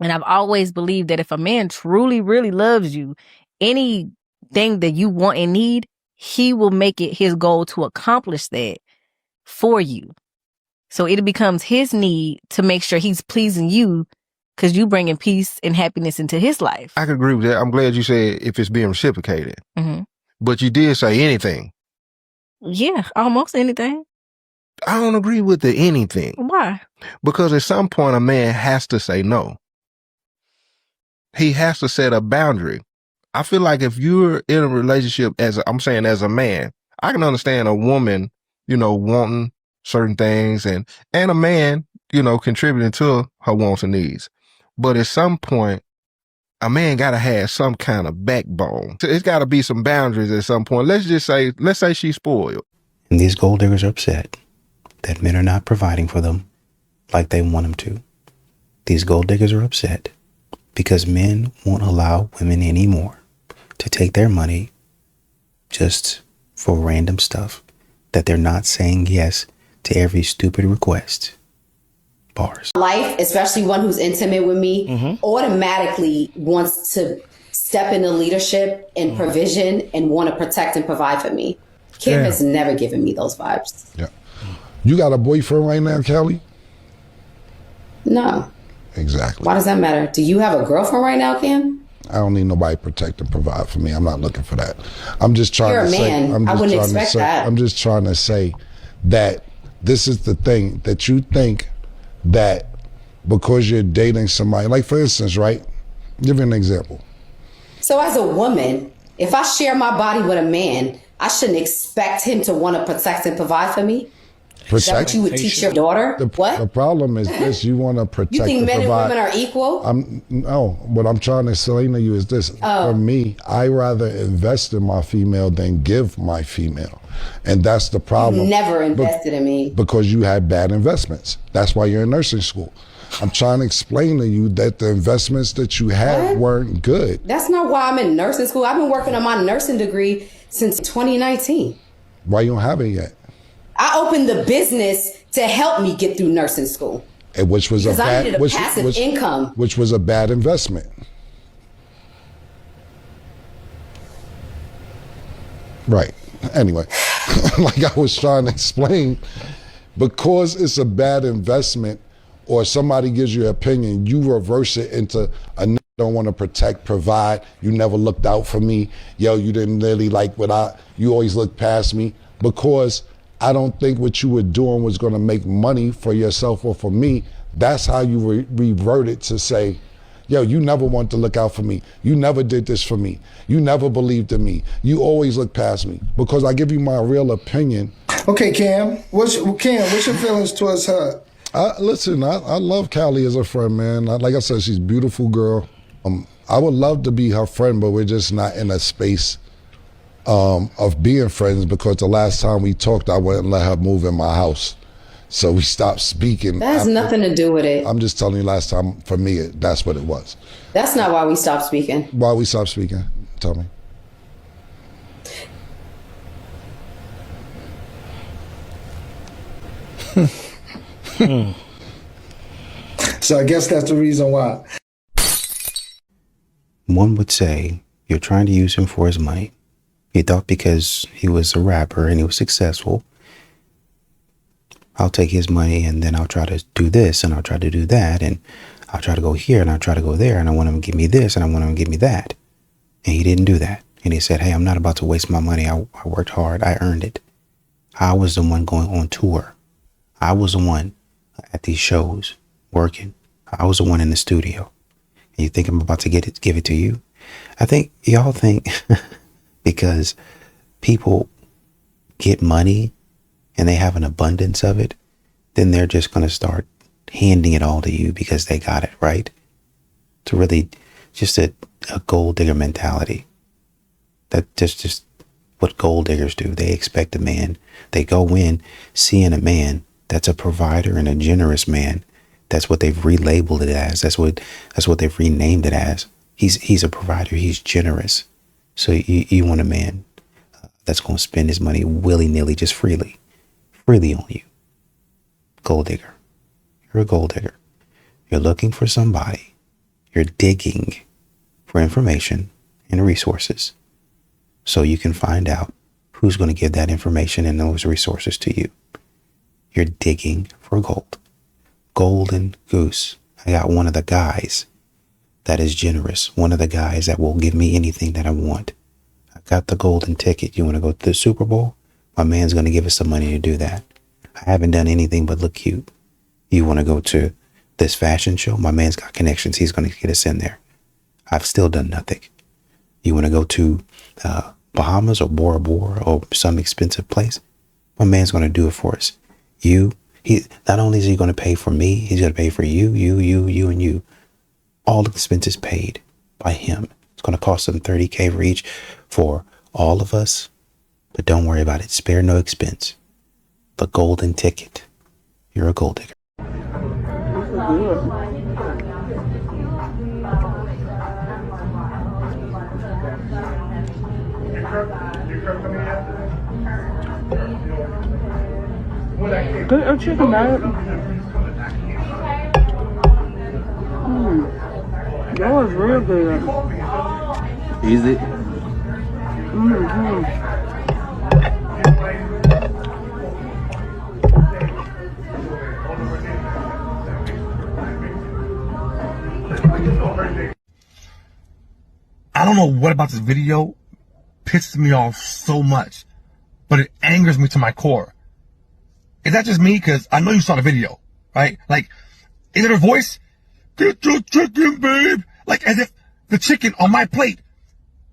And I've always believed that if a man truly, really loves you, anything that you want and need, he will make it his goal to accomplish that for you. So it becomes his need to make sure he's pleasing you because you bringing peace and happiness into his life. I could agree with that. I'm glad you said if it's being reciprocated. Mm-hmm. But you did say anything. Yeah, almost anything. I don't agree with the anything. Why? Because at some point a man has to say no. He has to set a boundary. I feel like if you're in a relationship as a man, I can understand a woman, wanting certain things and a man, contributing to her wants and needs. But at some point, a man got to have some kind of backbone. So it's got to be some boundaries at some point. Let's say she's spoiled. And these gold diggers are upset that men are not providing for them like they want them to. These gold diggers are upset because men won't allow women anymore to take their money just for random stuff, that they're not saying yes to every stupid request. Bars. Life, especially one who's intimate with me, automatically wants to step into leadership and provision and want to protect and provide for me. Kim has never given me those vibes. Yeah. You got a boyfriend right now, Kelly? No. Exactly. Why does that matter? Do you have a girlfriend right now, Kim? I don't need nobody to protect and provide for me. I'm not looking for that. I'm just trying to say. You're a man. I wouldn't expect that. I'm just trying to say that this is the thing, that you think that because you're dating somebody, like for instance, right? Give you an example. So as a woman, if I share my body with a man, I shouldn't expect him to want to protect and provide for me? Is that what you would teach your daughter? What? The problem is this: you want to protect. You think and men provide. and women are equal? No. What I'm trying to explain to you is this: for me, I rather invest in my female than give my female, and that's the problem. You never invested in me because you had bad investments. That's why you're in nursing school. I'm trying to explain to you that the investments that you had weren't good. That's not why I'm in nursing school. I've been working on my nursing degree since 2019. Why you don't have it yet? I opened the business to help me get through nursing school. And which was because I needed a passive income. Which was a bad investment. Right. Anyway, like I was trying to explain, because it's a bad investment or somebody gives you an opinion, you reverse it into a nigga don't want to protect, provide, you never looked out for me, yo, you didn't really like you always looked past me, because I don't think what you were doing was going to make money for yourself or for me. That's how you reverted to say, yo, you never wanted to look out for me. You never did this for me. You never believed in me. You always looked past me because I give you my real opinion. Okay, Cam, what's your feelings towards her? Listen, I love Callie as a friend, man. Like I said, she's a beautiful girl. I would love to be her friend, but we're just not in a space of being friends because the last time we talked, I wouldn't let her move in my house. So we stopped speaking. That has nothing to do with it. I'm just telling you last time, for me, that's what it was. That's not why we stopped speaking. Why we stopped speaking? Tell me. So I guess that's the reason why. One would say you're trying to use him for his money. He thought because he was a rapper and he was successful, I'll take his money and then I'll try to do this and I'll try to do that and I'll try to go here and I'll try to go there and I want him to give me this and I want him to give me that. And he didn't do that. And he said, hey, I'm not about to waste my money. I worked hard. I earned it. I was the one going on tour. I was the one at these shows working. I was the one in the studio. And you think I'm about to give it to you? I think y'all think because people get money and they have an abundance of it, then they're just going to start handing it all to you because they got it, right? To really just a gold digger mentality. That's just what gold diggers do. They expect a man. They go in seeing a man that's a provider and a generous man. That's what they've relabeled it as. That's what they've renamed it as. He's a provider. He's generous. So you want a man that's going to spend his money willy-nilly, just freely on you. Gold digger. You're a gold digger. You're looking for somebody You're digging for information and resources so you can find out who's going to give that information and those resources to you. You're digging for gold. Golden goose. I got one of the guys that is generous. One of the guys that will give me anything that I want. I got the golden ticket. You want to go to the Super Bowl? My man's going to give us some money to do that. I haven't done anything but look cute. You want to go to this fashion show? My man's got connections. He's going to get us in there. I've still done nothing. You want to go to Bahamas or Bora Bora or some expensive place? My man's going to do it for us. He not only is he going to pay for me, he's going to pay for you, and you. All expenses paid by him. It's going to cost them $30K for each for all of us. But don't worry about it. Spare no expense. The golden ticket. You're a gold digger. Good chicken nugget. That was real good. Is it? I don't know what about this video pisses me off so much, but it angers me to my core. Is that just me? Because I know you saw the video, right? Like, is it her voice? Get your chicken, babe. Like, as if the chicken on my plate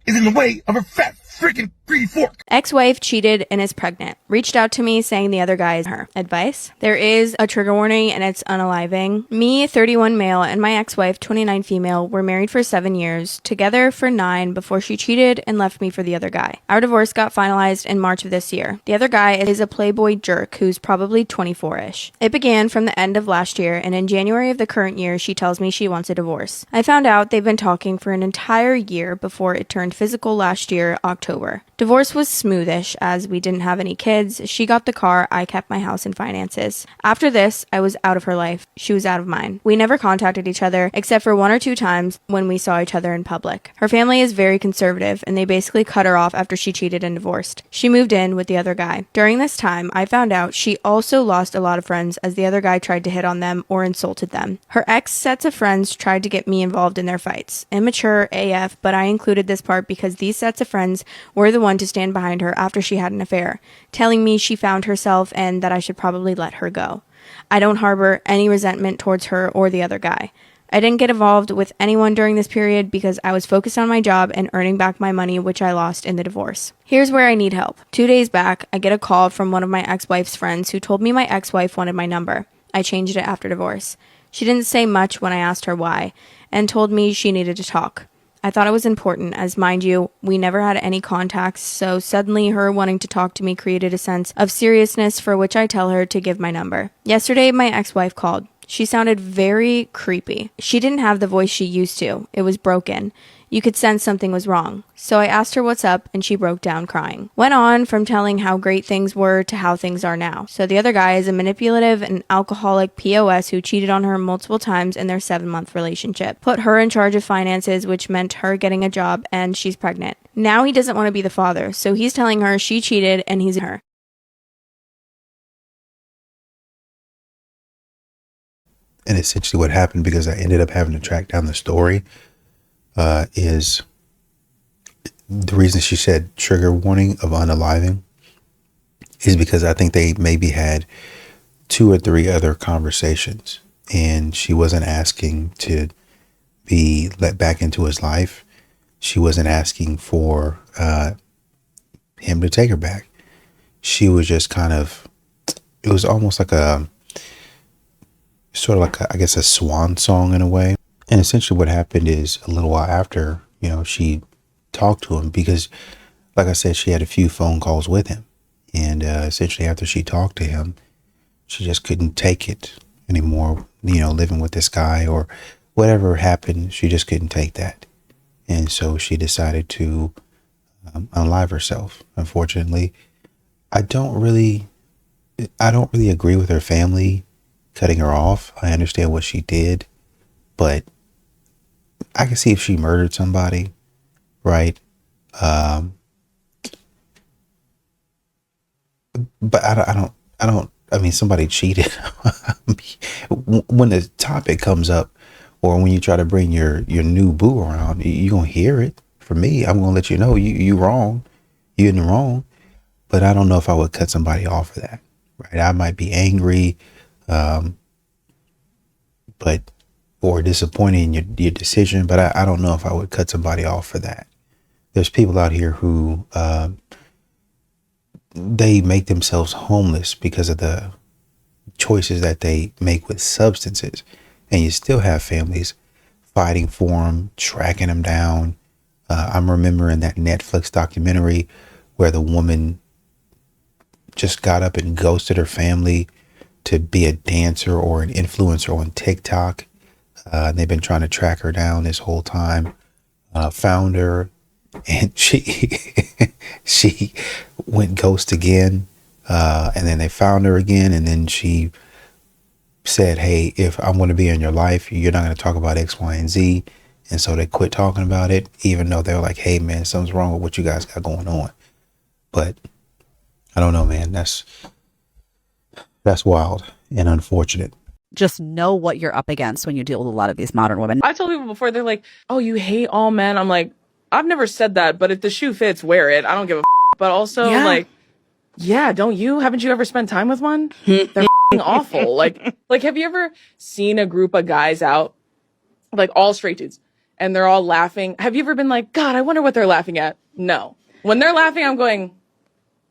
is in the way of a fat freaking greedy fork. Ex-wife cheated and is pregnant. Reached out to me saying the other guy is her. Advice? There is a trigger warning and it's unaliving. Me, 31 male, and my ex-wife, 29 female, were married for 7 years, together for 9 before she cheated and left me for the other guy. Our divorce got finalized in March of this year. The other guy is a playboy jerk who's probably 24-ish. It began from the end of last year, and in January of the current year, she tells me she wants a divorce. I found out they've been talking for an entire year before it turned physical last year, October. Divorce was smoothish as we didn't have any kids. She got the car, I kept my house and finances. After this, I was out of her life. She was out of mine. We never contacted each other except for 1 or 2 times when we saw each other in public. Her family is very conservative and they basically cut her off after she cheated and divorced. She moved in with the other guy. During this time, I found out she also lost a lot of friends as the other guy tried to hit on them or insulted them. Her ex sets of friends tried to get me involved in their fights. Immature AF, but I included this part because these sets of friends were the one to stand behind her after she had an affair, telling me she found herself and that I should probably let her go. I don't harbor any resentment towards her or the other guy. I didn't get involved with anyone during this period because I was focused on my job and earning back my money, which I lost in the divorce. Here's where I need help. 2 days back, I get a call from one of my ex-wife's friends who told me my ex-wife wanted my number. I changed it after divorce. She didn't say much when I asked her why, and told me she needed to talk. I thought it was important, as mind you, we never had any contacts, so suddenly her wanting to talk to me created a sense of seriousness for which I tell her to give my number. Yesterday, my ex-wife called. She sounded very creepy. She didn't have the voice she used to. It was broken. You could sense something was wrong. So I asked her what's up, and she broke down crying. Went on from telling how great things were to how things are now. So the other guy is a manipulative and alcoholic POS who cheated on her multiple times in their 7-month relationship. Put her in charge of finances, which meant her getting a job, and she's pregnant. Now he doesn't want to be the father, so he's telling her she cheated and he's her. And essentially what happened, because I ended up having to track down the story, is the reason she said trigger warning of unaliving is because I think they maybe had 2 or 3 other conversations and she wasn't asking to be let back into his life. She wasn't asking for him to take her back. She was just kind of, it was almost like a sort of like I guess a swan song in a way. And essentially what happened is a little while after, she talked to him because, like I said, she had a few phone calls with him. And essentially after she talked to him, she just couldn't take it anymore, living with this guy or whatever happened. She just couldn't take that. And so she decided to unalive herself. Unfortunately, I don't really agree with her family cutting her off. I understand what she did, but I can see if she murdered somebody, right? But I mean, somebody cheated. When the topic comes up, or when you try to bring your new boo around, you're going to hear it. For me, I'm going to let you know you wrong. You're in the wrong. But I don't know if I would cut somebody off for that, right? I might be angry, or disappointed in your decision, but I don't know if I would cut somebody off for that. There's people out here who they make themselves homeless because of the choices that they make with substances, and you still have families fighting for them, tracking them down. I'm remembering that Netflix documentary where the woman just got up and ghosted her family to be a dancer or an influencer on TikTok. They've been trying to track her down this whole time. Found her, and she went ghost again. And then they found her again, and then she said, hey, if I'm going to be in your life, you're not going to talk about X, Y, and Z. And so they quit talking about it, even though they're like, hey, man, something's wrong with what you guys got going on. But I don't know, man. That's wild and unfortunate. Just know what you're up against when you deal with a lot of these modern women. I told people before, they're like, oh, you hate all men. I'm like, I've never said that, but if the shoe fits, wear it. I don't give a But also, like, yeah, don't you? Haven't you ever spent time with one? They're awful. Like, have you ever seen a group of guys out, like all straight dudes, and they're all laughing? Have you ever been like, God, I wonder what they're laughing at? No. When they're laughing, I'm going,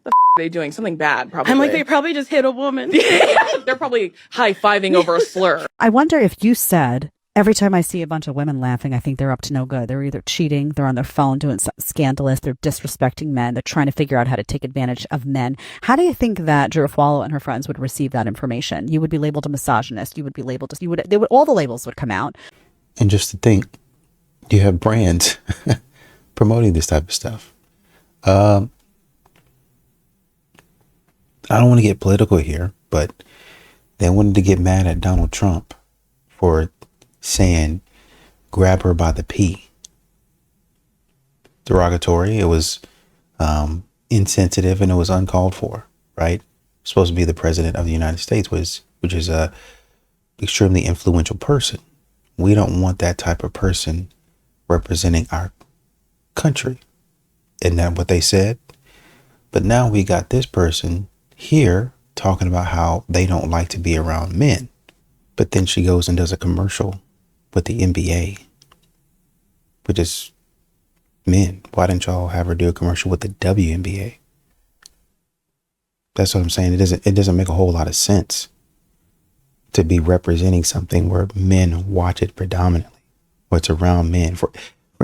the are they doing? Something bad, probably. I'm like, they probably just hit a woman. They're probably high-fiving over a slur. I wonder if you said, every time I see a bunch of women laughing, I think they're up to no good. They're either cheating, they're on their phone doing something scandalous, they're disrespecting men, they're trying to figure out how to take advantage of men. How do you think that Drew Afwalo and her friends would receive that information? You would be labeled a misogynist. You would be labeled, all the labels would come out. And just to think, you have brands promoting this type of stuff. I don't want to get political here, but they wanted to get mad at Donald Trump for saying, grab her by the P. Derogatory. It was insensitive, and it was uncalled for, right? Supposed to be the president of the United States, which is a extremely influential person. We don't want that type of person representing our country. Isn't that what they said? But now we got this person here talking about how they don't like to be around men. But then she goes and does a commercial with the NBA, which is men. Why didn't y'all have her do a commercial with the WNBA? That's what I'm saying. It doesn't make a whole lot of sense to be representing something where men watch it predominantly, or it's around men for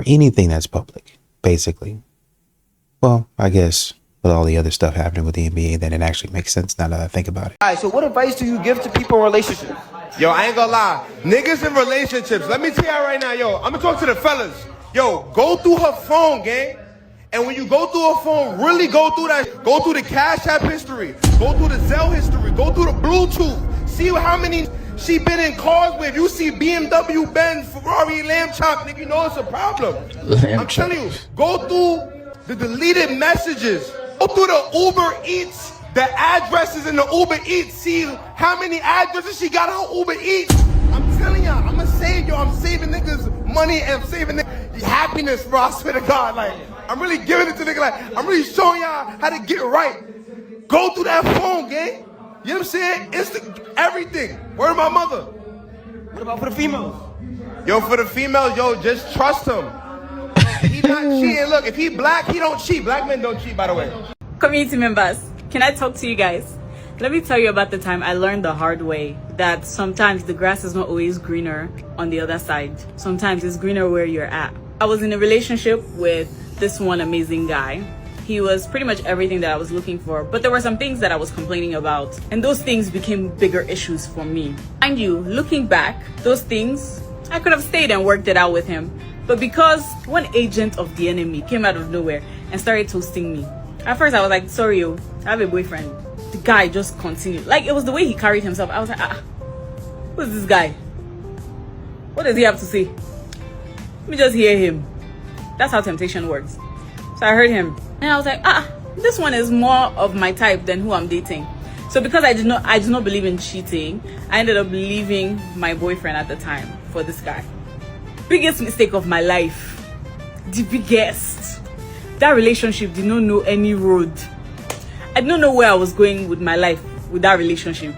anything that's public, basically. Well, I guess with all the other stuff happening with the NBA, then it actually makes sense now that I think about it. All right, so what advice do you give to people in relationships? Yo, I ain't gonna lie. Niggas in relationships, let me tell y'all right now, yo, I'm gonna talk to the fellas. Yo, go through her phone, gang. And when you go through her phone, really go through that. Go through the Cash App history. Go through the Zelle history. Go through the Bluetooth. See how many she been in cars with. You see BMW, Benz, Ferrari, Lamb Chop, nigga, you know it's a problem. I'm telling you, go through the deleted messages. Go through the Uber Eats, the addresses in the Uber Eats. See how many addresses she got on Uber Eats. I'm telling y'all, I'm gonna save y'all. I'm saving niggas money and saving niggas happiness, bro. I swear to God, like, I'm really giving it to niggas. Like, I'm really showing y'all how to get right. Go through that phone, gang. You know what I'm saying? Everything. Word of my mother. What about for the females? Yo, for the females, yo, just trust him. He not cheating. Look, if he black, he don't cheat. Black men don't cheat, by the way. Community members, can I talk to you guys? Let me tell you about the time I learned the hard way that sometimes the grass is not always greener on the other side. Sometimes it's greener where you're at. I was in a relationship with this one amazing guy. He was pretty much everything that I was looking for, but there were some things that I was complaining about, and those things became bigger issues for me. Mind you, looking back, those things, I could have stayed and worked it out with him. But because one agent of the enemy came out of nowhere and started toasting me, at first I was like, sorry, yo, I have a boyfriend. The guy just continued. Like, it was the way he carried himself. I was like, who is this guy? What does he have to say? let me just hear him. That's how temptation works. So I heard him and I was like, this one is more of my type than who I'm dating. So because I do not believe in cheating, I ended up leaving my boyfriend at the time for this guy. Biggest mistake of my life. The biggest. That relationship did not know any road. I did not know where I was going with my life with that relationship.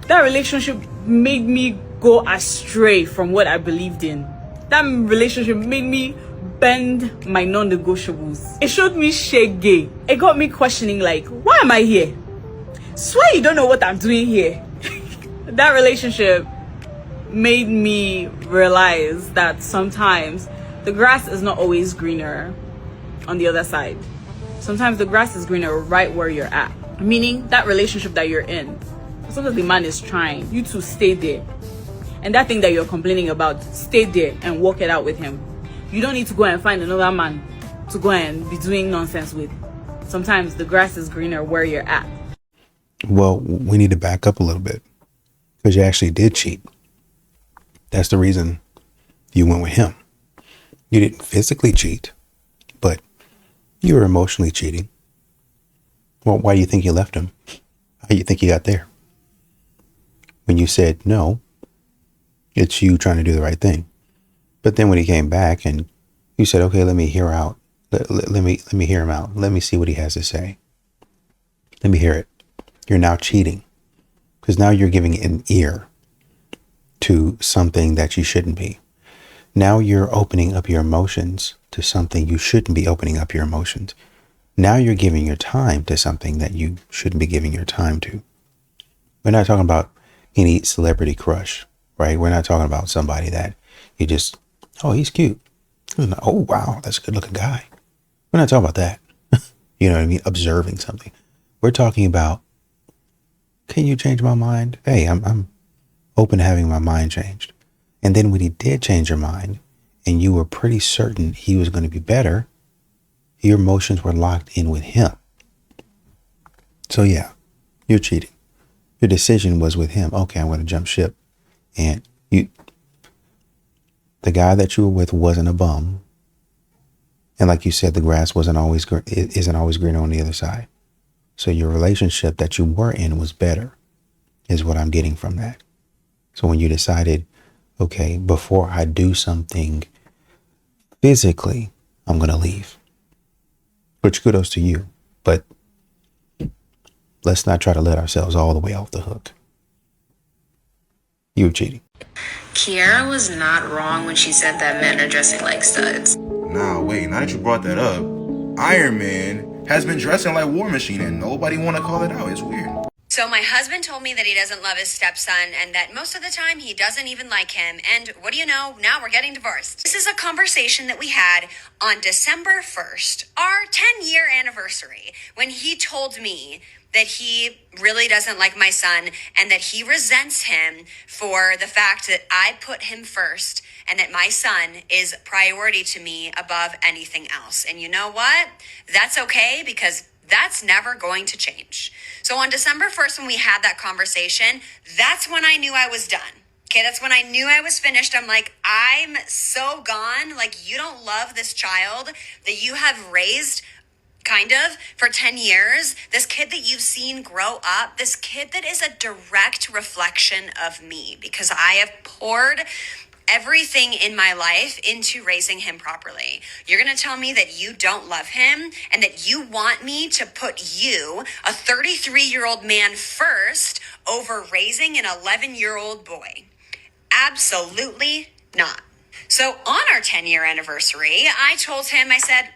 That relationship made me go astray from what I believed in. That relationship made me bend my non-negotiables. It showed me shege. It got me questioning, like, why am I here? Swear you don't know what I'm doing here. That relationship made me realize that sometimes the grass is not always greener on the other side. Sometimes the grass is greener right where you're at. Meaning that relationship that you're in, as long as the man is trying, you to stay there. And that thing that you're complaining about, stay there and work it out with him. You don't need to go and find another man to go and be doing nonsense with. Sometimes the grass is greener where you're at. Well, we need to back up a little bit because you actually did cheat. That's the reason you went with him. You didn't physically cheat, but you were emotionally cheating. Well, why do you think you left him? How do you think you got there? When you said no, it's you trying to do the right thing. But then when he came back and you said, okay, let me hear out. Let me hear him out. Let me see what he has to say. Let me hear it. You're now cheating because now you're giving an ear to something that you shouldn't be. Now you're opening up your emotions to something you shouldn't be opening up your emotions. Now you're giving your time to something that you shouldn't be giving your time to. We're not talking about any celebrity crush, right? We're not talking about somebody that you just, oh, he's cute. Oh, wow, that's a good looking guy. We're not talking about that. You know what I mean? Observing something. We're talking about, can you change my mind? Hey, I'm open to having my mind changed. And then when he did change your mind and you were pretty certain he was going to be better, your emotions were locked in with him. So yeah, you're cheating. Your decision was with him. Okay, I'm going to jump ship. And the guy that you were with wasn't a bum. And like you said, the grass isn't always greener on the other side. So your relationship that you were in was better, is what I'm getting from that. So when you decided, okay, before I do something physically, I'm going to leave. Which kudos to you, but let's not try to let ourselves all the way off the hook. You were cheating. Kiara was not wrong when she said that men are dressing like studs. Nah, wait, now that you brought that up, Iron Man has been dressing like War Machine and nobody want to call it out. It's weird. So my husband told me that he doesn't love his stepson and that most of the time he doesn't even like him. And what do you know? Now we're getting divorced. This is a conversation that we had on December 1st, our 10-year anniversary, when he told me that he really doesn't like my son and that he resents him for the fact that I put him first and that my son is priority to me above anything else. And you know what? That's okay because that's never going to change. So on December 1st, when we had that conversation, that's when I knew I was done. Okay, that's when I knew I was finished. I'm like, I'm so gone. Like, you don't love this child that you have raised kind of for 10 years. This kid that you've seen grow up, this kid that is a direct reflection of me because I have poured everything in my life into raising him properly. You're going to tell me that you don't love him and that you want me to put you, a 33-year-old man, first over raising an 11-year-old boy? Absolutely not. So on our 10-year anniversary, I told him, I said,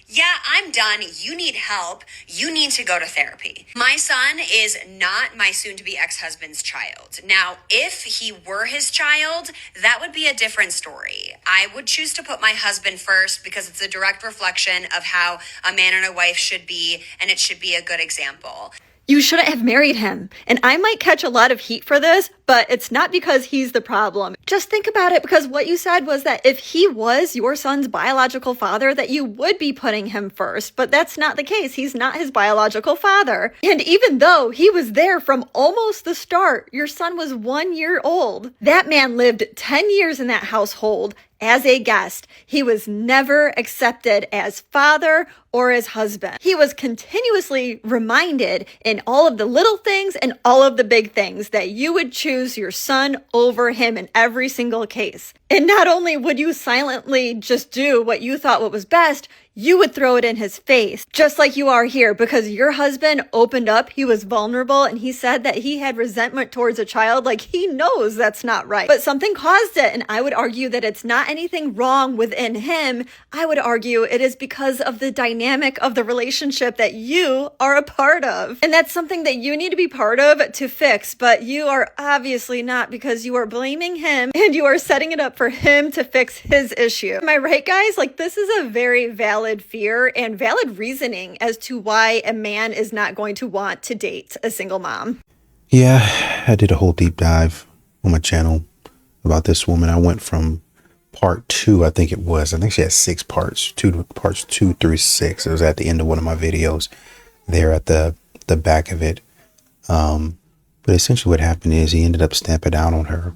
yeah, I'm done. You need help. You need to go to therapy. My son is not my soon-to-be ex-husband's child. Now, if he were his child, that would be a different story. I would choose to put my husband first because it's a direct reflection of how a man and a wife should be, and it should be a good example. You shouldn't have married him. And I might catch a lot of heat for this, but it's not because he's the problem. Just think about it, because what you said was that if he was your son's biological father, that you would be putting him first. But that's not the case. He's not his biological father. And even though he was there from almost the start, your son was 1 year old. That man lived 10 years in that household. as a guest. He was never accepted as father or as husband. He was continuously reminded in all of the little things and all of the big things that you would choose your son over him in every single case. And not only would you silently just do what you thought what was best, you would throw it in his face, just like you are here, because your husband opened up, he was vulnerable, and he said that he had resentment towards a child. Like, he knows that's not right, but something caused it. And I would argue that it's not anything wrong within him. I would argue it is because of the dynamic of the relationship that you are a part of. And that's something that you need to be part of to fix, but you are obviously not, because you are blaming him and you are setting it up for him to fix his issue. Am I right, guys? Like, this is a very valid fear and valid reasoning as to why a man is not going to want to date a single mom. Yeah, I did a whole deep dive on my channel about this woman. I went from part 2, I think it was. I think she had 6 parts, parts 2 through 6. It was at the end of one of my videos there at the back of it. But essentially what happened is he ended up stamping down on her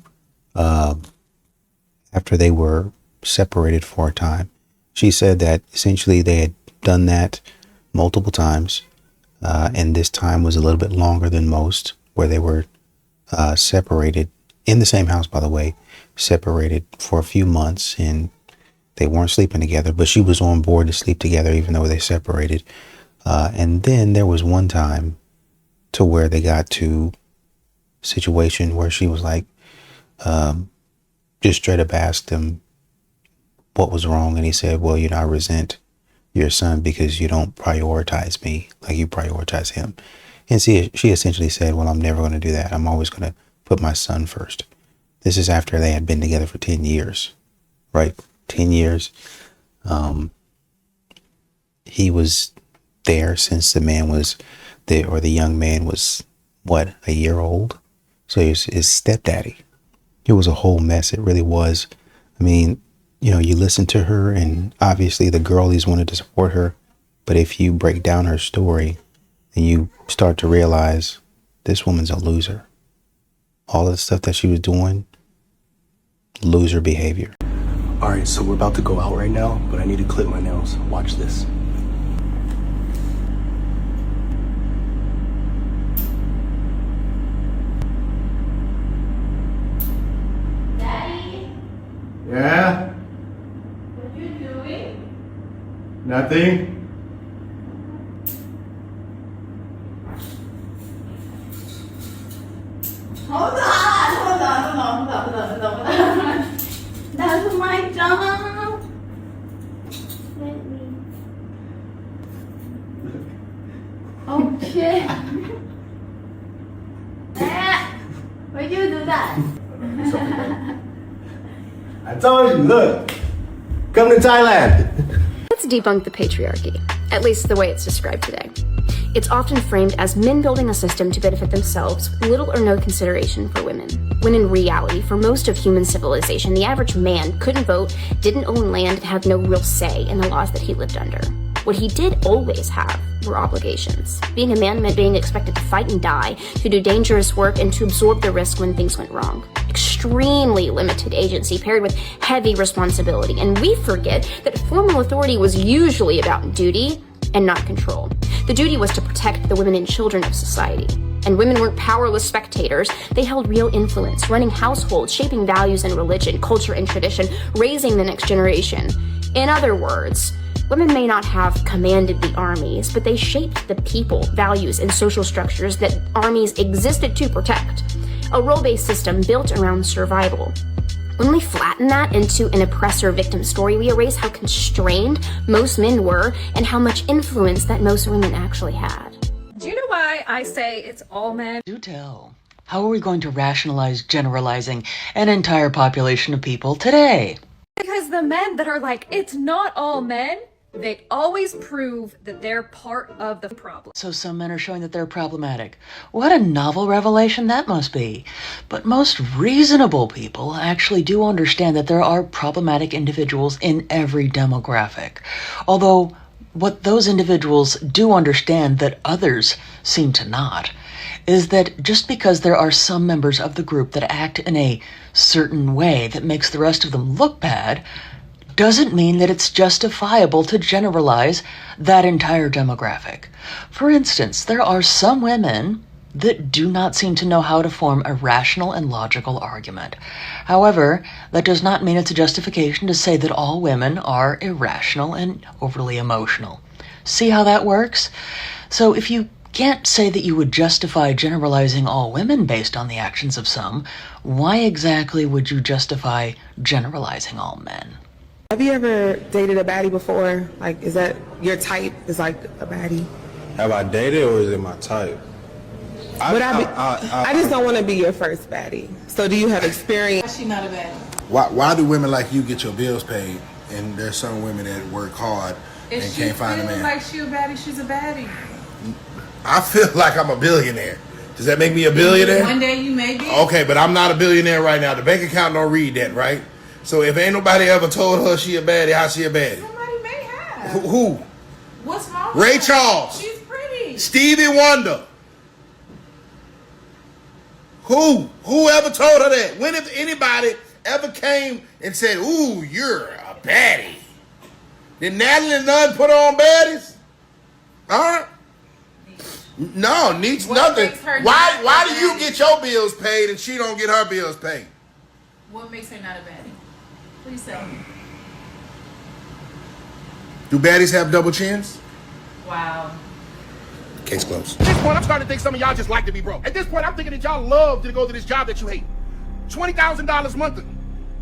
after they were separated for a time. She said that essentially they had done that multiple times, and this time was a little bit longer than most, where they were separated in the same house, by the way, separated for a few months, and they weren't sleeping together, but she was on board to sleep together even though they separated. And then there was one time to where they got to a situation where she was like, just straight up asked him what was wrong, and he said, well, I resent your son because you don't prioritize me like you prioritize him. And she essentially said, well, I'm never going to do that. I'm always going to put my son first. This is after they had been together for 10 years, right? 10 years. He was there since the man was there, or the young man was, what, a year old? So his stepdaddy. It was a whole mess. It really was. I mean, you listen to her, and obviously the girlies wanted to support her. But if you break down her story, and you start to realize this woman's a loser. All of the stuff that she was doing, loser behavior. All right, so we're about to go out right now, but I need to clip my nails. Watch this. Daddy? Yeah? What are you doing? Nothing? Hold on. That's my job. Let me. Oh shit. Why'd you do that? I told you, look. Come to Thailand. Let's debunk the patriarchy, at least the way it's described today. It's often framed as men building a system to benefit themselves with little or no consideration for women. When in reality, for most of human civilization, the average man couldn't vote, didn't own land, and had no real say in the laws that he lived under. What he did always have were obligations. Being a man meant being expected to fight and die, to do dangerous work, and to absorb the risk when things went wrong. Extremely limited agency paired with heavy responsibility. And we forget that formal authority was usually about duty and not control. The duty was to protect the women and children of society. And women weren't powerless spectators. They held real influence, running households, shaping values and religion, culture and tradition, raising the next generation. In other words, women may not have commanded the armies, but they shaped the people, values, and social structures that armies existed to protect. A role-based system built around survival. When we flatten that into an oppressor-victim story, we erase how constrained most men were and how much influence that most women actually had. Do you know why I say it's all men? Do tell. How are we going to rationalize generalizing an entire population of people today? Because the men that are like, it's not all men, they always prove that they're part of the problem. So some men are showing that they're problematic. What a novel revelation that must be. But most reasonable people actually do understand that there are problematic individuals in every demographic. Although what those individuals do understand that others seem to not is that just because there are some members of the group that act in a certain way that makes the rest of them look bad, doesn't mean that it's justifiable to generalize that entire demographic. For instance, there are some women that do not seem to know how to form a rational and logical argument. However, that does not mean it's a justification to say that all women are irrational and overly emotional. See how that works? So if you can't say that you would justify generalizing all women based on the actions of some, why exactly would you justify generalizing all men? Have you ever dated a baddie before? Like, is that your type? Is like a baddie? Have I dated or is it my type? I just don't want to be your first baddie. So do you have experience? Why she not a baddie? Why do women like you get your bills paid and there's some women that work hard and can't find a man? Like she a baddie, she's a baddie. I feel like I'm a billionaire. Does that make me a billionaire? One day you may be. Okay, but I'm not a billionaire right now. The bank account don't read that, right? So if ain't nobody ever told her she a baddie, how she a baddie? Somebody may have. Who? What's wrong with Ray her? Charles. She's pretty. Stevie Wonder. Who ever told her that? When if anybody ever came and said, ooh, you're a baddie? Did Natalie Nunn put on baddies? Huh? No, needs nothing. Why do you get your bills paid and she don't get her bills paid? What makes her not a baddie? Please tell me. Do baddies have double chins? Wow. Case closed. At this point, I'm starting to think some of y'all just like to be broke. At this point, I'm thinking that y'all love to go to this job that you hate. $20,000 monthly.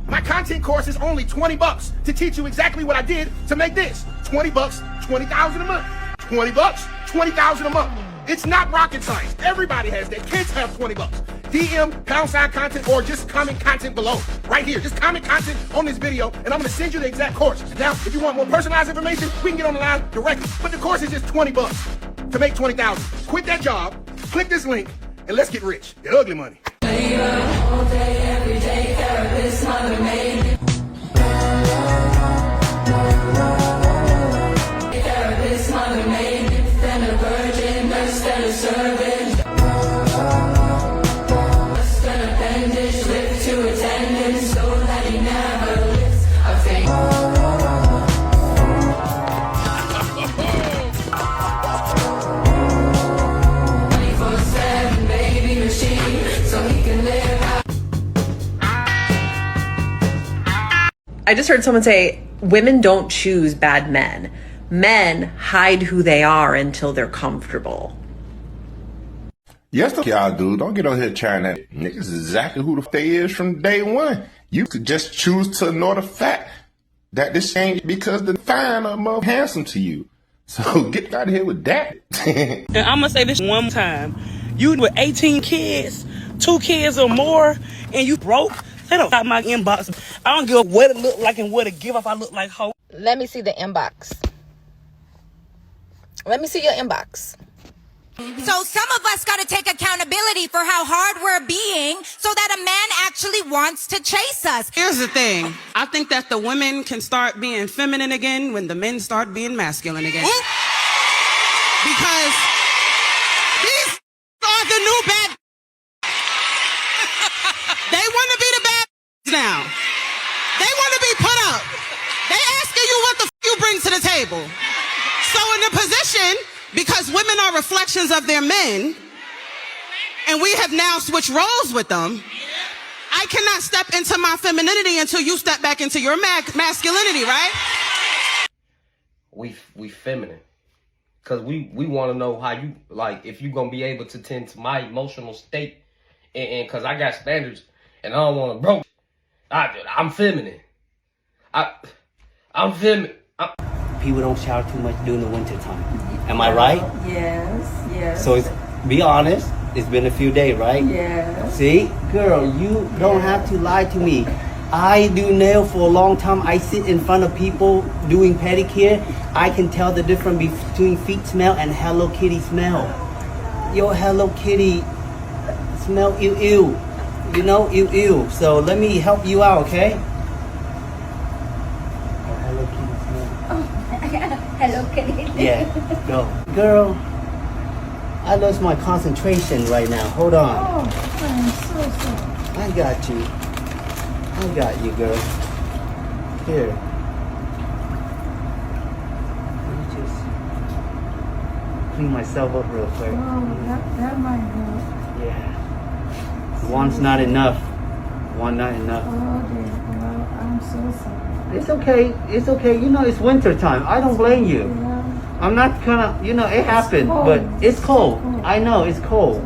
My content course is only $20 to teach you exactly what I did to make this. $20, $20,000 a month. $20, $20,000 a month. It's not rocket science. Everybody has that. Kids have $20. DM # content or just comment content below. Right here. Just comment content on this video and I'm going to send you the exact course. Now, if you want more personalized information, we can get on the line directly. But the course is just $20 to make $20,000. Quit that job, click this link, and let's get rich. Get ugly money. All day, every day, therapist, mother made me. Therapist, mother made me. Then a virgin, nurse, then a servant. Then a bandage, lift to attendance, so that he never lifts a finger. I just heard someone say, women don't choose bad men. Men hide who they are until they're comfortable. Yes, y'all do. Don't get on here trying that. Niggas is exactly who the f they is from day one. You could just choose to ignore the fact that this ain't because the fine or more handsome to you. So get out of here with that. And I'm gonna say this one time. You with 18 kids, 2 kids or more, and you broke? They don't got my inbox. I don't give a what it look like and what it give if I look like hoe. Let me see the inbox. Let me see your inbox. So some of us got to take accountability for how hard we're being so that a man actually wants to chase us. Here's the thing. I think that the women can start being feminine again when the men start being masculine again. Because these are the new bad. They want to be the bad now. They want to be put up. They asking you what the you bring to the table. So in the position, because women are reflections of their men, and we have now switched roles with them, I cannot step into my femininity until you step back into your masculinity, right? We feminine. Because we want to know how you, like, if you going to be able to tend to my emotional state. And because I got standards, and I don't want to broke. I'm feminine. I'm feminine. People don't shower too much during the winter time. Am I right? Yes. So be honest. It's been a few days, right? Yes. See, girl, you don't have to lie to me. I do nail for a long time. I sit in front of people doing pedicure. I can tell the difference between feet smell and Hello Kitty smell. Your Hello Kitty smell ew. You know, ew. So let me help you out, okay? Hello, Kitty. Yeah, go. Girl, I lost my concentration right now. Hold on. Oh, I'm so sorry. I got you. I got you, girl. Here. Let me just clean myself up real quick. Oh, that might help. Yeah. One's not enough. One not enough. Oh, dear. Well, I'm so sorry. It's okay. It's okay. You know, it's winter time. I don't blame you. I'm not gonna, you know, it happened, but it's cold. I know it's cold.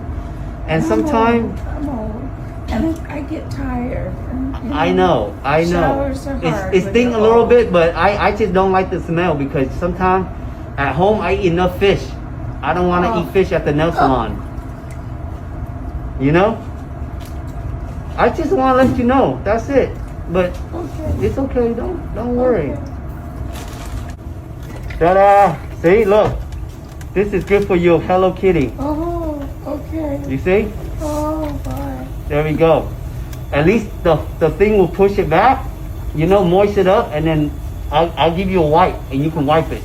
And sometimes I'm old. And I get tired. And, you I know. Showers are hard It's when sting you're a little old. bit, but I just don't like the smell because sometimes at home I eat enough fish. I don't want to eat fish at the nail salon. You know? I just want to let you know. That's it. But it's okay. Don't worry. Ta-da! See, look. This is good for you, Hello Kitty. Oh, okay. You see? Oh, bye. There we go. At least the thing will push it back, you know, moist it up, and then I'll give you a wipe, and you can wipe it.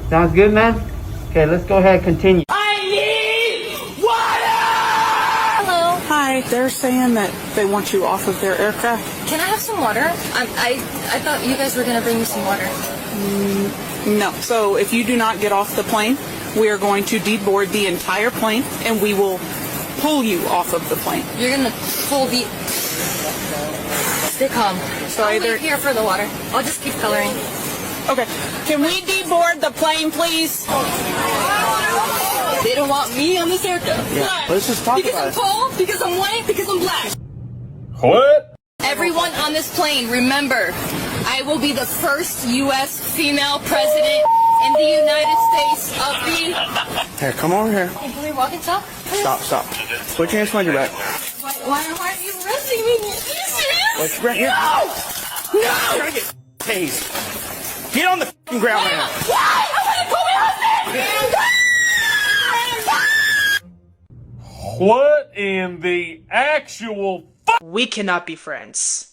Sounds good, man? Okay, let's go ahead and continue. I need water! Hello. Hi, they're saying that they want you off of their aircraft. Can I have some water? I thought you guys were gonna bring me some water. No. So if you do not get off the plane, we are going to deboard the entire plane and we will pull you off of the plane. You're gonna pull the. Stay calm. Sorry, I'll leave here for the water. I'll just keep coloring. Okay. Can we deboard the plane, please? They don't want me on this aircraft. Yeah, let's just talk Because about I'm it. tall, because I'm white, because I'm black. What? Everyone on this plane, remember, I will be the first U.S. female president in the United States of the... Here, come over here. Hey, can we walk and talk? Stop. Put your hands behind your back. Why are you arresting me? Are you serious? What's right here? No! You're gonna get tased. Get on the f***ing ground right now. Why? I'm gonna call my husband! What in the actual We cannot be friends.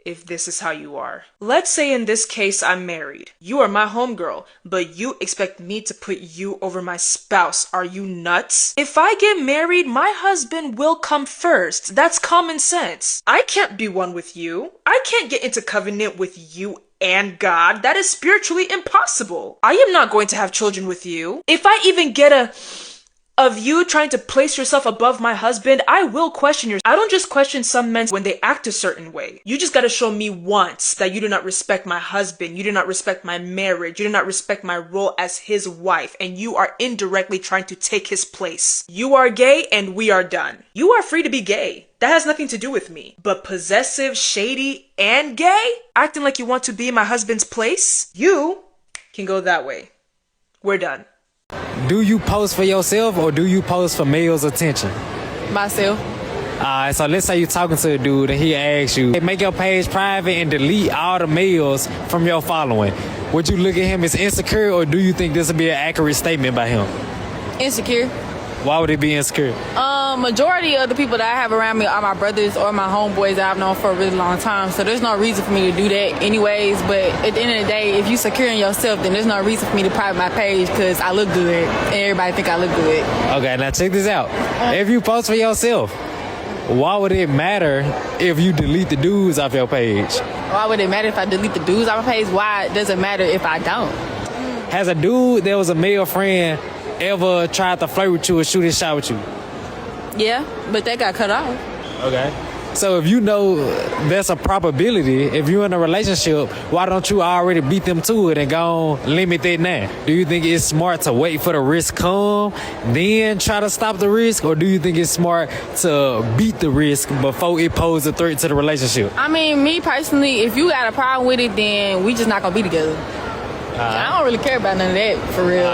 If this is how you are. Let's say in this case I'm married. You are my homegirl, but you expect me to put you over my spouse. Are you nuts? If I get married, my husband will come first. That's common sense. I can't be one with you. I can't get into covenant with you and God. That is spiritually impossible. I am not going to have children with you. If I even get of you trying to place yourself above my husband, I will question yours. I don't just question some men when they act a certain way. You just gotta show me once that you do not respect my husband, you do not respect my marriage, you do not respect my role as his wife, and you are indirectly trying to take his place. You are gay and we are done. You are free to be gay. That has nothing to do with me. But possessive, shady, and gay? Acting like you want to be in my husband's place? You can go that way. We're done. Do you post for yourself or do you post for males' attention? Myself. So let's say you're talking to a dude and he asks you, hey, make your page private and delete all the males from your following. Would you look at him as insecure or do you think this would be an accurate statement by him? Insecure. Why would he be insecure? Majority of the people that I have around me are my brothers or my homeboys that I've known for a really long time. So there's no reason for me to do that anyways. But at the end of the day, if you're secure in yourself, then there's no reason for me to private my page because I look good and everybody think I look good. Okay, now check this out. If you post for yourself, why would it matter if you delete the dudes off your page? Why would it matter if I delete the dudes off my page? Why does it matter if I don't? Has a dude that was a male friend ever tried to flirt with you or shoot his shot with you? Yeah, but that got cut off. Okay. So if you know that's a probability, if you're in a relationship, why don't you already beat them to it and go on limit that now? Do you think it's smart to wait for the risk come, then try to stop the risk? Or do you think it's smart to beat the risk before it poses a threat to the relationship? I mean, me personally, if you got a problem with it, then we just not gonna be together. I don't really care about none of that, for real.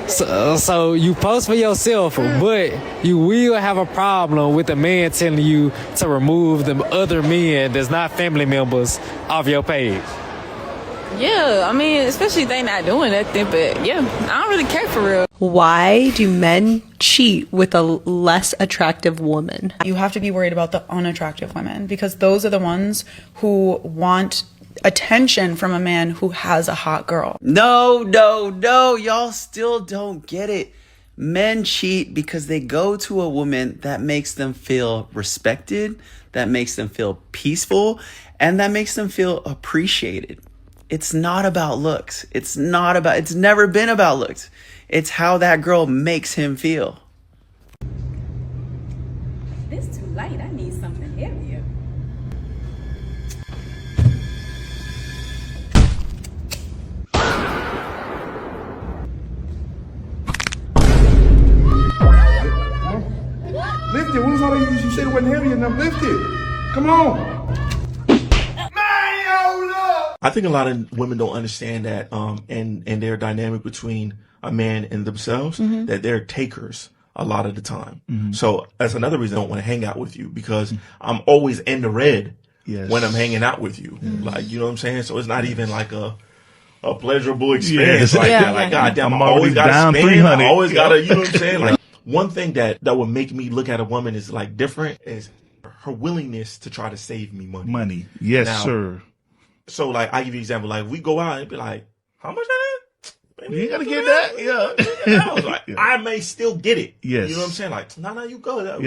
So you post for yourself, but you will have a problem with a man telling you to remove the other men that's not family members off your page. Yeah, I mean, especially if they not doing nothing, but yeah, I don't really care for real. Why do men cheat with a less attractive woman? You have to be worried about the unattractive women because those are the ones who want attention from a man who has a hot girl. No, y'all still don't get it. Men cheat because they go to a woman that makes them feel respected, that makes them feel peaceful, and that makes them feel appreciated. It's not about looks. It's never been about looks. It's how that girl makes him feel. It's too light. I need something heavier. Lift it. When was all that? You said it wasn't heavy enough. Lift it. Come on. I think a lot of women don't understand that, and their dynamic between a man and themselves, that they're takers a lot of the time. So that's another reason I don't want to hang out with you, because I'm always in the red when I'm hanging out with you. Like, you know what I'm saying? So it's not even like a pleasurable experience. Like goddamn, I'm I always already got to down spend. 300. I always got to, you know what I'm saying? Like, one thing that would make me look at a woman is like different is her willingness to try to save me money. Yes, Now, sir. So like, I give you an example. Like, we go out and be like, how much that is? Baby, You ain't gotta get that. I was like, I may still get it. Yes. You know what I'm saying? Like, no, you go.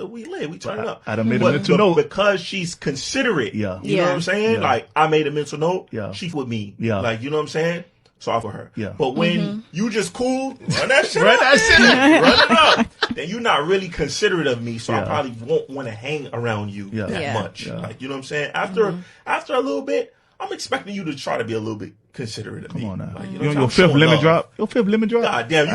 We live. We turn it up. I done made a mental note. Because she's considerate. You know what I'm saying? Like, I made a mental note. She's with me. Like, you know what I'm saying? So I for her. But when you just cool, run that shit up. Run it up. Then you're not really considerate of me, so I probably won't want to hang around you that much. Like, you know what I'm saying? After a little bit, I'm expecting you to try to be a little bit considerate of me. Come on now. Like, you know Your fifth lemon drop? Your fifth lemon drop? God damn,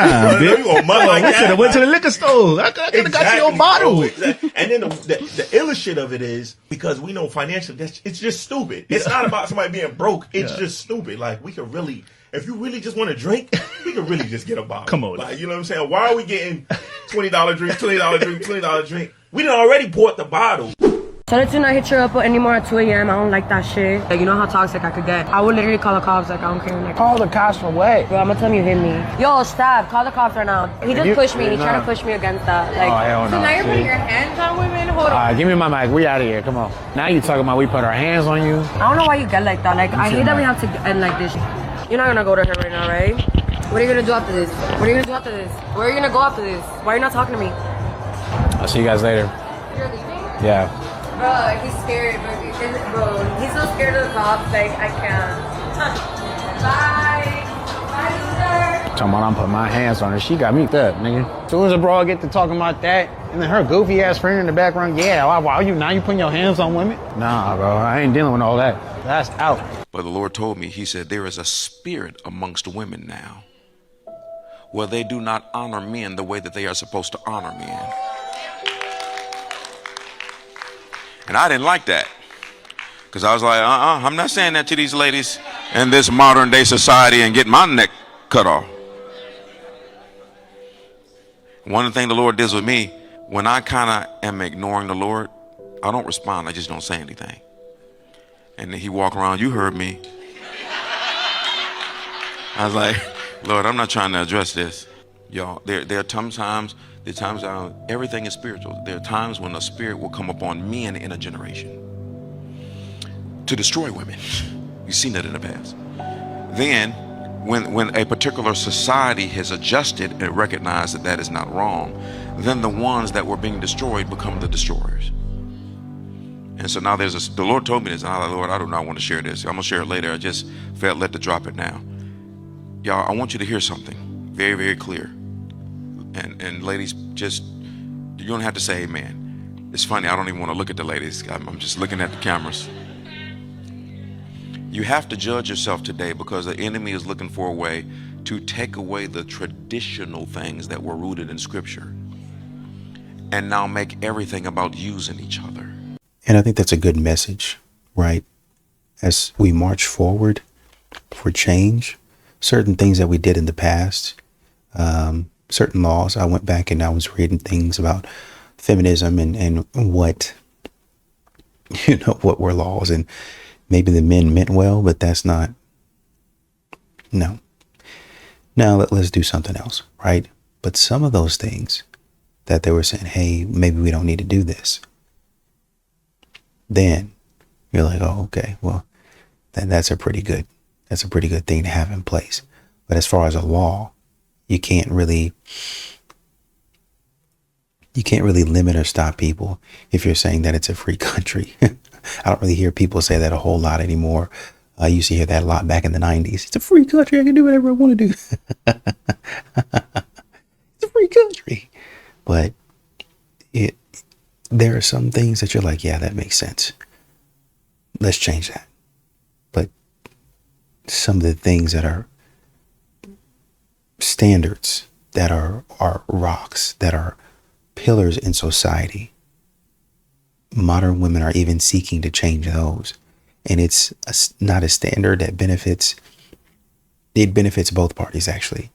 you gonna mud like I that? could have went to the liquor store. I could have got you your bottle. And then the illest shit of it is, because we know financially, it's just stupid. It's not about somebody being broke. It's just stupid. Like, we could really, if you really just want to drink, we could really just get a bottle. Come on. Like, you know what I'm saying? Why are we getting $20 drink, $20 drink, $20 drink? We done already bought the bottle. Tell her to not hit you up anymore at 2 a.m. I don't like that shit. Like, you know how toxic I could get. I would literally call the cops. Like, I don't care. Like, Call the cops for what? bro, I'm gonna tell you hit me. Yo, stop. Call the cops right now. He just pushed me. He tried to no. push me against that. Like, hell so no. now you're See? putting your hands on women? Hold on. Alright, give me my mic. We out of here. Come on. Now you talking about we put our hands on you. I don't know why you get like that. Like, I hate that we have to end like this. You're not gonna go to her right now, right? What are you gonna do after this? What are you gonna do after this? Where are you gonna go after this? Why are you not talking to me? I'll see you guys later. You're leaving? Yeah. Bro, he's scared. Bro, he's so scared of the cops. Like, I can't. Bye. Bye, loser. Talking about I'm putting my hands on her. She got me up, nigga. As soon as a broad get to talking about that, and then her goofy ass friend in the background, why you now you putting your hands on women? Nah, bro, I ain't dealing with all that. That's out. But the Lord told me, he said, there is a spirit amongst women now where they do not honor men the way that they are supposed to honor men. And I didn't like that, because I was like, I'm not saying that to these ladies in this modern day society and get my neck cut off. One of the things the Lord does with me, when I kind of am ignoring the Lord, I don't respond. I just don't say anything. And then he walk around, you heard me. I was like, Lord, I'm not trying to address this. Y'all, there are times everything is spiritual. There are times when a spirit will come upon men in a generation to destroy women. You've seen that in the past. Then, when a particular society has adjusted and recognized that that is not wrong, then the ones that were being destroyed become the destroyers. And so now the Lord told me this, and I'm like, Lord, I do not want to share this. I'm going to share it later. I just felt led to drop it now. Y'all, I want you to hear something very, very clear. And ladies, just, you don't have to say amen. It's funny, I don't even want to look at the ladies. I'm just looking at the cameras. You have to judge yourself today, because the enemy is looking for a way to take away the traditional things that were rooted in Scripture and now make everything about using each other. And I think that's a good message, right? As we march forward for change, certain things that we did in the past, certain laws. I went back and I was reading things about feminism and what, what were laws, and maybe the men meant well, but that's not, no. Now let's do something else, right? But some of those things that they were saying, hey, maybe we don't need to do this. Then you're like, oh, okay, well, then that's a pretty good thing to have in place. But as far as a law, You can't really limit or stop people if you're saying that it's a free country. I don't really hear people say that a whole lot anymore. I used to hear that a lot back in the 90s. It's a free country. I can do whatever I want to do. It's a free country. But there are some things that you're like, yeah, that makes sense. Let's change that. But some of the things that are standards, that are rocks, that are pillars in society, modern women are even seeking to change those. And it's not a standard that benefits both parties, actually.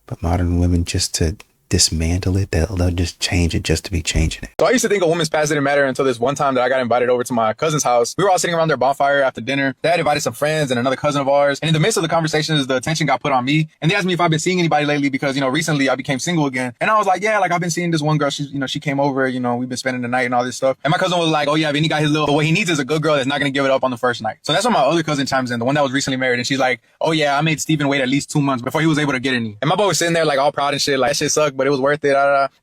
But modern women, just to dismantle it, they'll just change it just to be changing it. So I used to think a woman's past didn't matter until this one time that I got invited over to my cousin's house. We were all sitting around their bonfire after dinner. They had invited some friends and another cousin of ours. And in the midst of the conversations, the attention got put on me. And they asked me if I've been seeing anybody lately because, recently I became single again. And I was like, yeah, like I've been seeing this one girl. She came over, we've been spending the night and all this stuff. And my cousin was like, oh yeah, Vinny got his little, but what he needs is a good girl that's not going to give it up on the first night. So that's when my other cousin chimes in, the one that was recently married. And she's like, oh yeah, I made Steven wait at least 2 months before he was able to get any. And my boy was sitting there like all proud and shit, like that shit sucked, but it was worth it.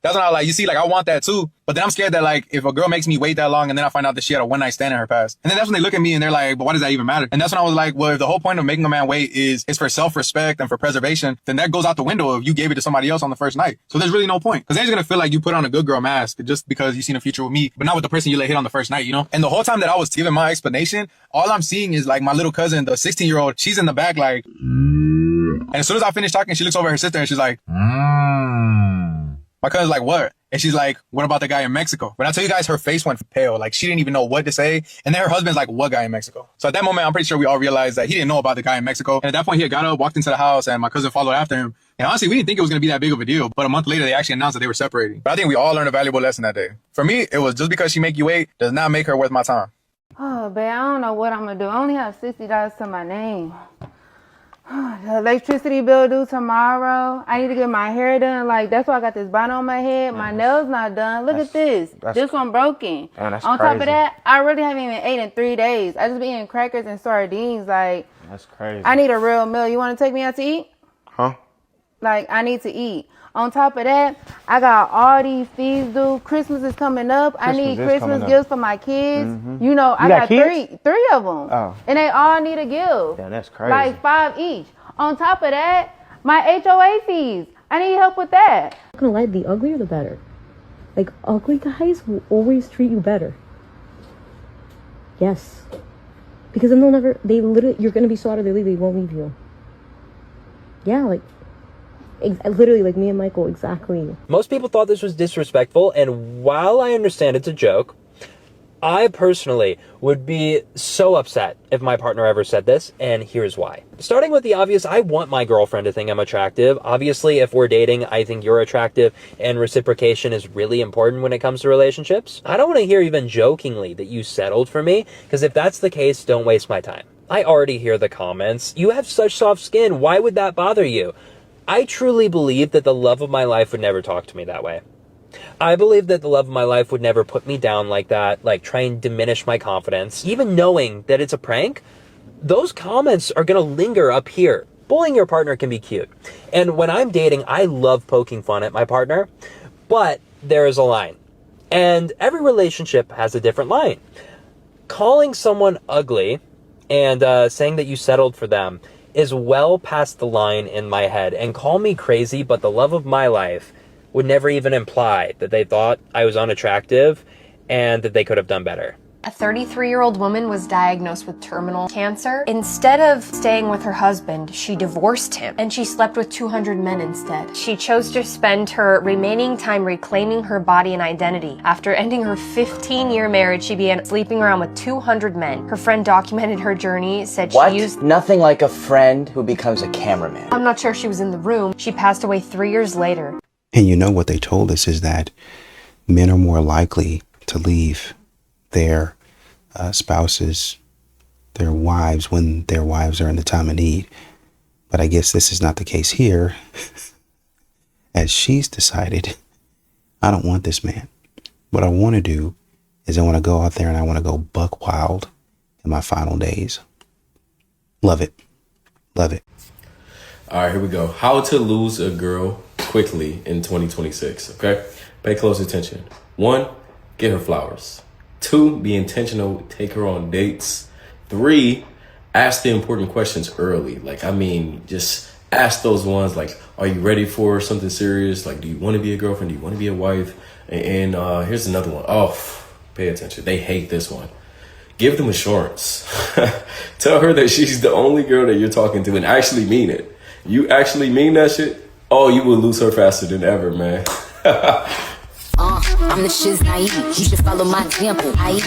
That's when I was like, you see, like I want that too. But then I'm scared that like if a girl makes me wait that long and then I find out that she had a one night stand in her past. And then that's when they look at me and they're like, but why does that even matter? And that's when I was like, well, if the whole point of making a man wait is for self-respect and for preservation, then that goes out the window if you gave it to somebody else on the first night. So there's really no point. Because they're just going to feel like you put on a good girl mask just because you seen a future with me, but not with the person you let hit on the first night, And the whole time that I was giving my explanation, all I'm seeing is like my little cousin, the 16-year-old, she's in the back like, and as soon as I finish talking, she looks over at her sister and she's like, My cousin's like, what? And she's like, what about the guy in Mexico? When I tell you guys, her face went pale. Like, she didn't even know what to say. And then her husband's like, what guy in Mexico? So at that moment, I'm pretty sure we all realized that he didn't know about the guy in Mexico. And at that point, he had got up, walked into the house, and my cousin followed after him. And honestly, we didn't think it was going to be that big of a deal. But a month later, they actually announced that they were separating. But I think we all learned a valuable lesson that day. For me, it was just because she make you wait does not make her worth my time. Oh, babe, I don't know what I'm going to do. I only have $60 to my name. The electricity bill due tomorrow. I need to get my hair done. Like, that's why I got this bonnet on my head. My nails not done. Look at this. This one broken. Man, that's on crazy. top of that, I really haven't even ate in 3 days. I just been eating crackers and sardines. Like, that's crazy. I need a real meal. You want to take me out to eat? Huh? Like, I need to eat. On top of that, I got all these fees due. Christmas is coming up. I need Christmas gifts for my kids. Mm-hmm. I got three of them. Oh. And they all need a gift. Damn, that's crazy. Like 5 each. On top of that, my HOA fees. I need help with that. I'm gonna lie, the uglier the better. Like, ugly guys will always treat you better. Yes. Because then you're gonna be so out of their league, they won't leave you. Yeah, like, literally, like me and Michael, exactly. Most people thought this was disrespectful, and while I understand it's a joke, I personally would be so upset if my partner ever said this, and here's why. Starting with the obvious, I want my girlfriend to think I'm attractive. Obviously, if we're dating, I think you're attractive, and reciprocation is really important when it comes to relationships. I don't want to hear even jokingly that you settled for me, because if that's the case, don't waste my time. I already hear the comments. You have such soft skin. Why would that bother you? I truly believe that the love of my life would never talk to me that way. I believe that the love of my life would never put me down like that, like try and diminish my confidence. Even knowing that it's a prank, those comments are going to linger up here. Bullying your partner can be cute. And when I'm dating, I love poking fun at my partner, but there is a line. And every relationship has a different line. Calling someone ugly and saying that you settled for them is well past the line in my head. And call me crazy, but the love of my life would never even imply that they thought I was unattractive and that they could have done better. A 33-year-old woman was diagnosed with terminal cancer. Instead of staying with her husband, she divorced him, and she slept with 200 men instead. She chose to spend her remaining time reclaiming her body and identity. After ending her 15-year marriage, she began sleeping around with 200 men. Her friend documented her journey, said What? she used... Nothing like a friend who becomes a cameraman. I'm not sure if she was in the room. She passed away 3 years later. And what they told us is that men are more likely to leave their spouses, their wives, when their wives are in the time of need. But I guess this is not the case here, as she's decided, I don't want this man. What I want to do is I want to go out there and I want to go buck wild in my final days. Love it. Love it. All right, here we go. How to lose a girl quickly in 2026, okay? Pay close attention. 1, get her flowers. 2, be intentional, take her on dates. 3, ask the important questions early. Like, I mean, just ask those ones like, are you ready for something serious? Like, do you want to be a girlfriend? Do you want to be a wife? And here's another one. Oh, pay attention. They hate this one. Give them assurance. Tell her that she's the only girl that you're talking to and actually mean it. You actually mean that shit? Oh, you will lose her faster than ever, man. I'm the shiz naive. You should follow my example. What?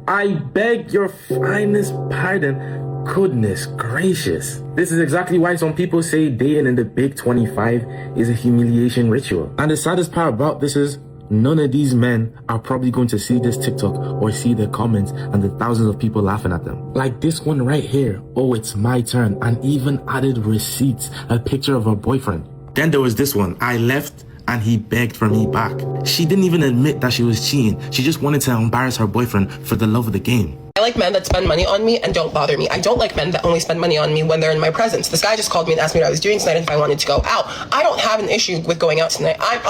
I beg your finest pardon. Goodness gracious. This is exactly why some people say dating in the big 25 is a humiliation ritual. And the saddest part about this is none of these men are probably going to see this TikTok or see the comments and the thousands of people laughing at them. Like this one right here. Oh, it's my turn. And even added receipts, a picture of her boyfriend. Then there was this one. I left and he begged for me back. She didn't even admit that she was cheating. She just wanted to embarrass her boyfriend for the love of the game. I like men that spend money on me and don't bother me. I don't like men that only spend money on me when they're in my presence. This guy just called me and asked me what I was doing tonight and if I wanted to go out. I don't have an issue with going out tonight. I'm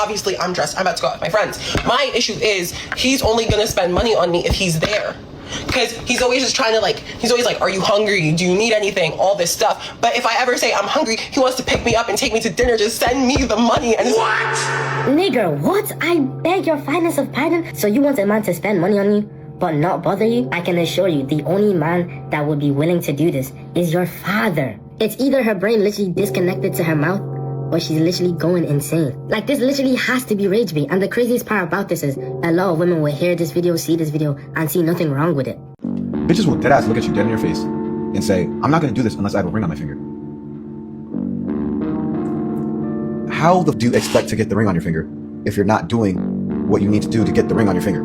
dressed. I'm about to go out with my friends. My issue is he's only going to spend money on me if he's there. Because he's always just trying to he's always like, are you hungry? Do you need anything? All this stuff. But if I ever say I'm hungry, he wants to pick me up and take me to dinner. Just send me the money. And what? Nigga, what? I beg your finest of pardon? So you want a man to spend money on you, but not bother you? I can assure you, the only man that would be willing to do this is your father. It's either her brain literally disconnected to her mouth, or she's literally going insane. Like, this literally has to be rage bait. And the craziest part about this is a lot of women will hear this video, see this video, and see nothing wrong with it. Bitches will deadass look at you dead in your face and say, I'm not going to do this unless I have a ring on my finger. How do you expect to get the ring on your finger if you're not doing what you need to do to get the ring on your finger?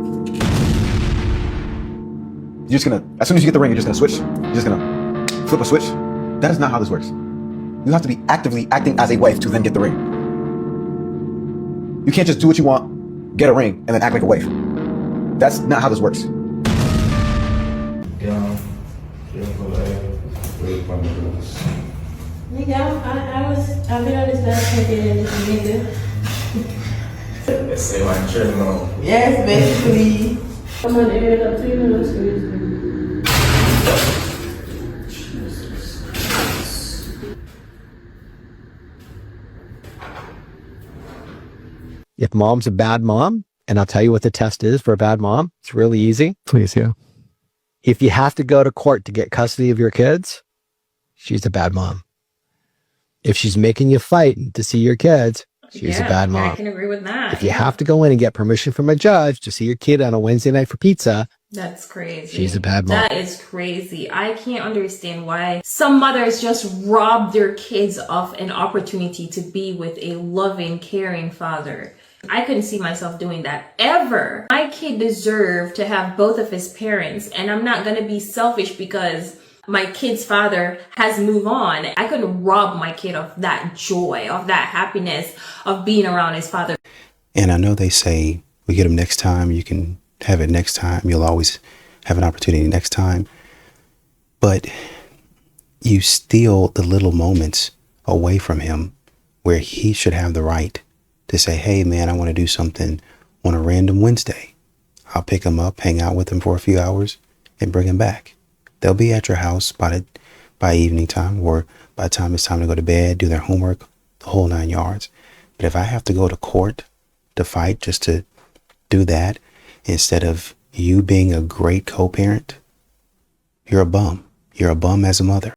You're just going to, as soon as you get the ring, you're just going to switch. You're just going to flip a switch. That is not how this works. You have to be actively acting as a wife to then get the ring. You can't just do what you want, get a ring, and then act like a wife. That's not how this works. I've been on this last taking nigga. Let's say my journal. Yes, basically. I'm gonna air it up to you. If mom's a bad mom, and I'll tell you what the test is for a bad mom, it's really easy. Please, yeah. If you have to go to court to get custody of your kids, she's a bad mom. If she's making you fight to see your kids, she's a bad mom. I can agree with that. If you have to go in and get permission from a judge to see your kid on a Wednesday night for pizza, that's crazy. She's a bad mom. That is crazy. I can't understand why some mothers just rob their kids of an opportunity to be with a loving, caring father. I couldn't see myself doing that ever. My kid deserved to have both of his parents, and I'm not going to be selfish because my kid's father has moved on. I couldn't rob my kid of that joy, of that happiness, of being around his father. And I know they say, we get them next time, you can have it next time, you'll always have an opportunity next time. But you steal the little moments away from him where he should have the right to say, hey man, I want to do something on a random Wednesday. I'll pick him up, hang out with him for a few hours, and bring him back. They'll be at your house by evening time, or by the time it's time to go to bed, do their homework, the whole 9 yards. But if I have to go to court to fight just to do that, instead of you being a great co-parent, you're a bum. You're a bum as a mother.